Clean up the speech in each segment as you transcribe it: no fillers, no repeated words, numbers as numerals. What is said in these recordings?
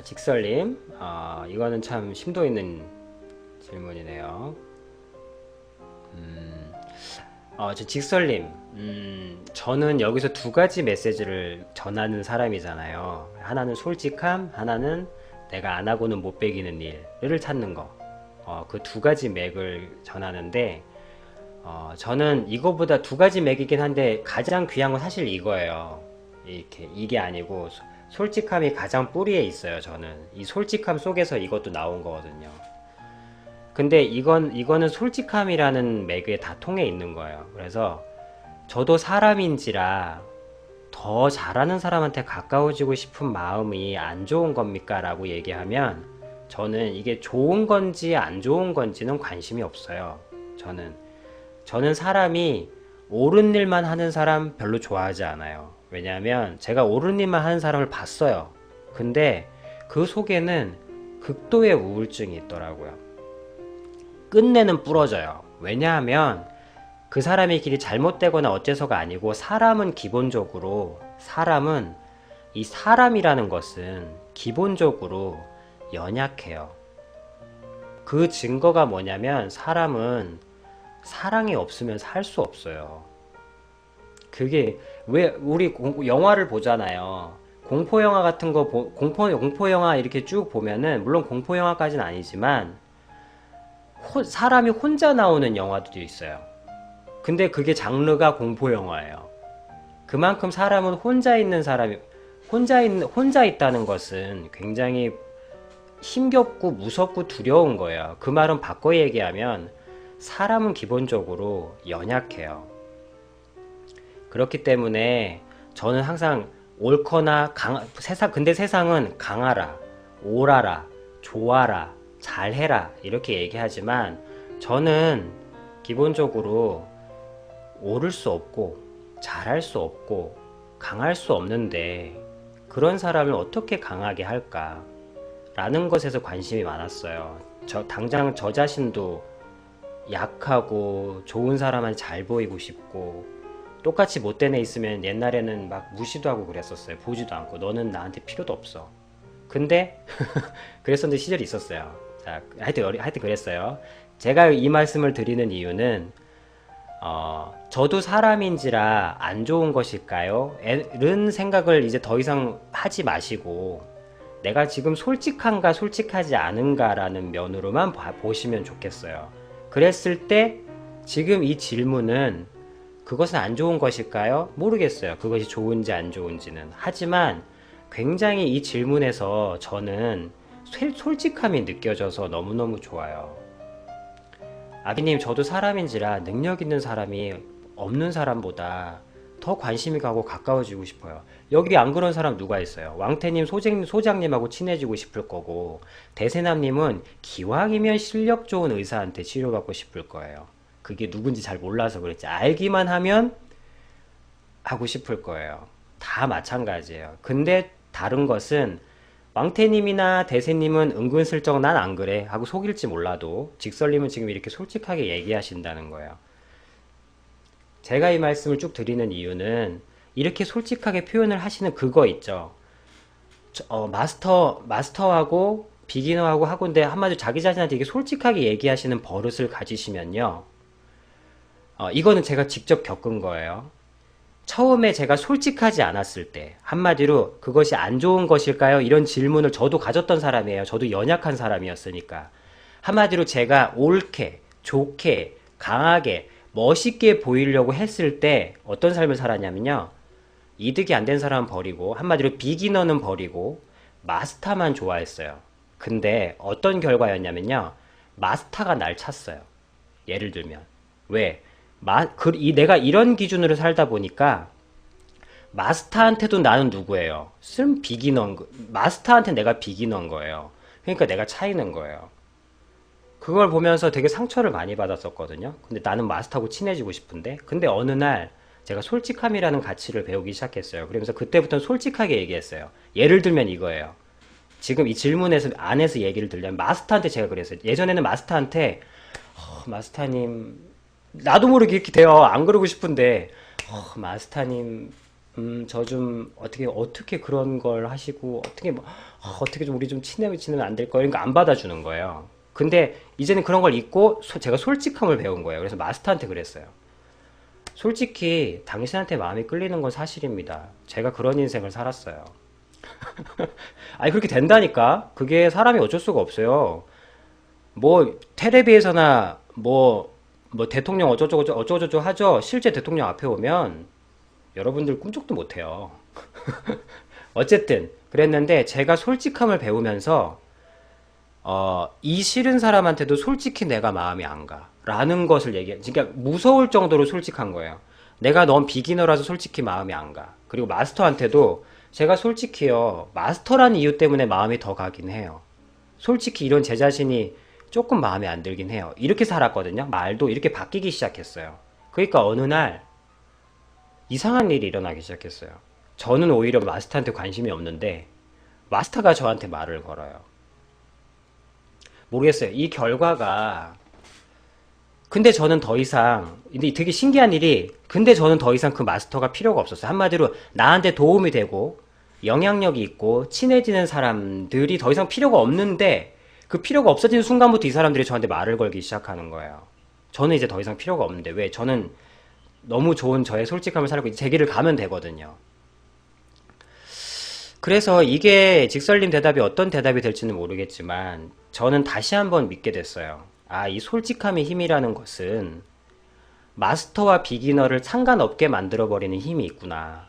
직설님, 이거는 참 심도 있는 질문이네요. 저 직설님, 저는 여기서 두 가지 메시지를 전하는 사람이잖아요. 하나는 솔직함, 하나는 내가 안 하고는 못 베기는 일을 찾는 거. 그 두 가지 맥을 전하는데, 저는 이거보다 두 가지 맥이긴 한데 가장 귀한 건 사실 이거예요. 이게 아니고 솔직함이 가장 뿌리에 있어요. 저는 이 솔직함 속에서 이것도 나온 거거든요. 근데 이거는 솔직함이라는 맥에 다 통해 있는 거예요. 그래서 저도 사람인지라 더 잘하는 사람한테 가까워지고 싶은 마음이 안 좋은 겁니까? 라고 얘기하면 저는 이게 좋은 건지 안 좋은 건지는 관심이 없어요. 저는 사람이 옳은 일만 하는 사람 별로 좋아하지 않아요. 왜냐하면 제가 옳은 일만 하는 사람을 봤어요. 근데 그 속에는 극도의 우울증이 있더라고요. 끝내는 부러져요. 왜냐하면 그 사람의 길이 잘못되거나 어째서가 아니고 사람은 이 사람이라는 것은 기본적으로 연약해요. 그 증거가 뭐냐면 사람은 사랑이 없으면 살 수 없어요. 그게 왜 우리 영화를 보잖아요. 공포 영화 같은 거 공포 영화 이렇게 쭉 보면은 물론 공포 영화까지는 아니지만 사람이 혼자 나오는 영화도 있어요. 근데 그게 장르가 공포 영화예요. 그만큼 사람은 혼자 있다는 것은 굉장히 힘겹고 무섭고 두려운 거예요. 그 말은 바꿔 얘기하면 사람은 기본적으로 연약해요. 그렇기 때문에 저는 항상 옳거나 근데 세상은 강하라, 옳아라, 좋아라, 잘해라 이렇게 얘기하지만 저는 기본적으로 옳을 수 없고 잘할 수 없고 강할 수 없는데 그런 사람을 어떻게 강하게 할까? 라는 것에서 관심이 많았어요. 당장 저 자신도 약하고 좋은 사람한테 잘 보이고 싶고 똑같이 못된 애 있으면 옛날에는 막 무시도 하고 그랬었어요. 보지도 않고 너는 나한테 필요도 없어. 근데 그랬었는데 시절이 있었어요. 자, 하여튼 그랬어요. 제가 이 말씀을 드리는 이유는 저도 사람인지라 안 좋은 것일까요? 이런 생각을 이제 더 이상 하지 마시고 내가 지금 솔직한가 솔직하지 않은가라는 면으로만 보시면 좋겠어요. 그랬을 때 지금 이 질문은 그것은 안 좋은 것일까요? 모르겠어요. 그것이 좋은지 안 좋은지는. 하지만 굉장히 이 질문에서 저는 솔직함이 느껴져서 너무너무 좋아요. 아비님, 저도 사람인지라 능력 있는 사람이 없는 사람보다 더 관심이 가고 가까워지고 싶어요. 여기 안 그런 사람 누가 있어요? 왕태님, 소장님하고 친해지고 싶을 거고, 대세남님은 기왕이면 실력 좋은 의사한테 치료받고 싶을 거예요. 그게 누군지 잘 몰라서 그랬지. 알기만 하면 하고 싶을 거예요. 다 마찬가지예요. 근데 다른 것은 왕태님이나 대세님은 은근슬쩍 난 안 그래 하고 속일지 몰라도 직설님은 지금 이렇게 솔직하게 얘기하신다는 거예요. 제가 이 말씀을 쭉 드리는 이유는 이렇게 솔직하게 표현을 하시는 그거 있죠. 마스터하고 비기너하고 하고인데 한마디로 자기 자신한테 이게 솔직하게 얘기하시는 버릇을 가지시면요. 이거는 제가 직접 겪은 거예요. 처음에 제가 솔직하지 않았을 때 한마디로 그것이 안 좋은 것일까요? 이런 질문을 저도 가졌던 사람이에요. 저도 연약한 사람이었으니까. 한마디로 제가 옳게, 좋게, 강하게, 멋있게 보이려고 했을 때 어떤 삶을 살았냐면요. 이득이 안 된 사람은 버리고 한마디로 비기너는 버리고 마스터만 좋아했어요. 근데 어떤 결과였냐면요. 마스터가 날 찼어요. 예를 들면. 왜? 내가 이런 기준으로 살다 보니까 마스터한테도 나는 누구예요? 마스터한테 내가 비기너인 거예요. 그러니까 내가 차이는 거예요. 그걸 보면서 되게 상처를 많이 받았었거든요. 근데 나는 마스터하고 친해지고 싶은데 근데 어느 날 제가 솔직함이라는 가치를 배우기 시작했어요. 그러면서 그때부터는 솔직하게 얘기했어요. 예를 들면 이거예요. 지금 이 질문에서 안에서 얘기를 들려면 마스터한테 제가 그랬어요. 예전에는 마스터한테 마스터님 나도 모르게 이렇게 돼요. 안 그러고 싶은데 마스터님 저 좀 어떻게 그런 걸 하시고, 어떻게 좀 우리 좀 친해지면 안 될까요? 이런 거 안 받아주는 거예요. 근데 이제는 그런 걸 잊고 제가 솔직함을 배운 거예요. 그래서 마스터한테 그랬어요. 솔직히 당신한테 마음이 끌리는 건 사실입니다. 제가 그런 인생을 살았어요. 아니, 그렇게 된다니까? 그게 사람이 어쩔 수가 없어요. 뭐, 텔레비에서나 뭐 대통령 어쩌고저쩌고 하죠? 실제 대통령 앞에 오면 여러분들 꿈쩍도 못해요. 어쨌든 그랬는데 제가 솔직함을 배우면서 이 싫은 사람한테도 솔직히 내가 마음이 안 가. 라는 것을 그러니까 무서울 정도로 솔직한 거예요. 내가 넌 비기너라서 솔직히 마음이 안 가. 그리고 마스터한테도 제가 솔직히요, 마스터라는 이유 때문에 마음이 더 가긴 해요. 솔직히 이런 제 자신이 조금 마음에 안 들긴 해요. 이렇게 살았거든요. 말도 이렇게 바뀌기 시작했어요. 그러니까 어느 날 이상한 일이 일어나기 시작했어요. 저는 오히려 마스터한테 관심이 없는데 마스터가 저한테 말을 걸어요. 모르겠어요. 이 결과가 근데 저는 더 이상 근데 되게 신기한 일이 근데 저는 더 이상 그 마스터가 필요가 없었어요. 한마디로 나한테 도움이 되고 영향력이 있고 친해지는 사람들이 더 이상 필요가 없는데 그 필요가 없어지는 순간부터 이 사람들이 저한테 말을 걸기 시작하는 거예요. 저는 이제 더 이상 필요가 없는데 왜 저는 너무 좋은 저의 솔직함을 살고 제 길을 가면 되거든요. 그래서 이게 직설님 대답이 어떤 대답이 될지는 모르겠지만 저는 다시 한번 믿게 됐어요. 아, 이 솔직함의 힘이라는 것은 마스터와 비기너를 상관없게 만들어버리는 힘이 있구나.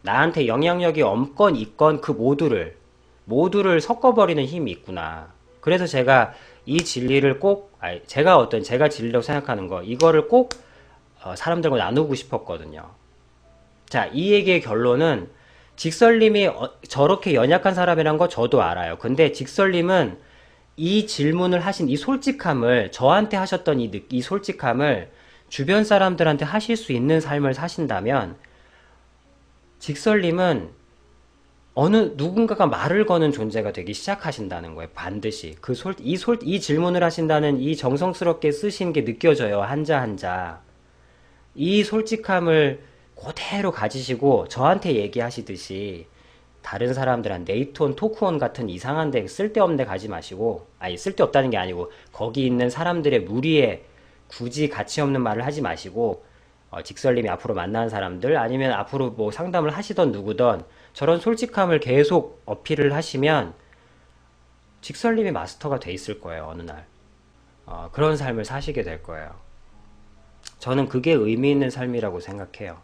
나한테 영향력이 없건 있건 그 모두를 섞어버리는 힘이 있구나. 그래서 제가 이 진리를 꼭, 아니, 제가 진리라고 생각하는 거, 이거를 꼭 사람들과 나누고 싶었거든요. 자, 이 얘기의 결론은 직설님이 저렇게 연약한 사람이란 거 저도 알아요. 근데 직설님은 이 질문을 하신 이 솔직함을 저한테 하셨던 이 솔직함을 주변 사람들한테 하실 수 있는 삶을 사신다면 직설님은 누군가가 말을 거는 존재가 되기 시작하신다는 거예요. 반드시. 이 질문을 하신다는 이 정성스럽게 쓰신 게 느껴져요. 한자 한자. 이 솔직함을 그대로 가지시고 저한테 얘기하시듯이 다른 사람들한 네이트온, 토크온 같은 이상한 데 쓸데없는 데 가지 마시고 아니 쓸데없다는 게 아니고 거기 있는 사람들의 무리에 굳이 가치 없는 말을 하지 마시고 직설님이 앞으로 만나는 사람들 아니면 앞으로 뭐 상담을 하시던 누구든 저런 솔직함을 계속 어필을 하시면 직설님이 마스터가 돼 있을 거예요. 어느 날 그런 삶을 사시게 될 거예요. 저는 그게 의미 있는 삶이라고 생각해요.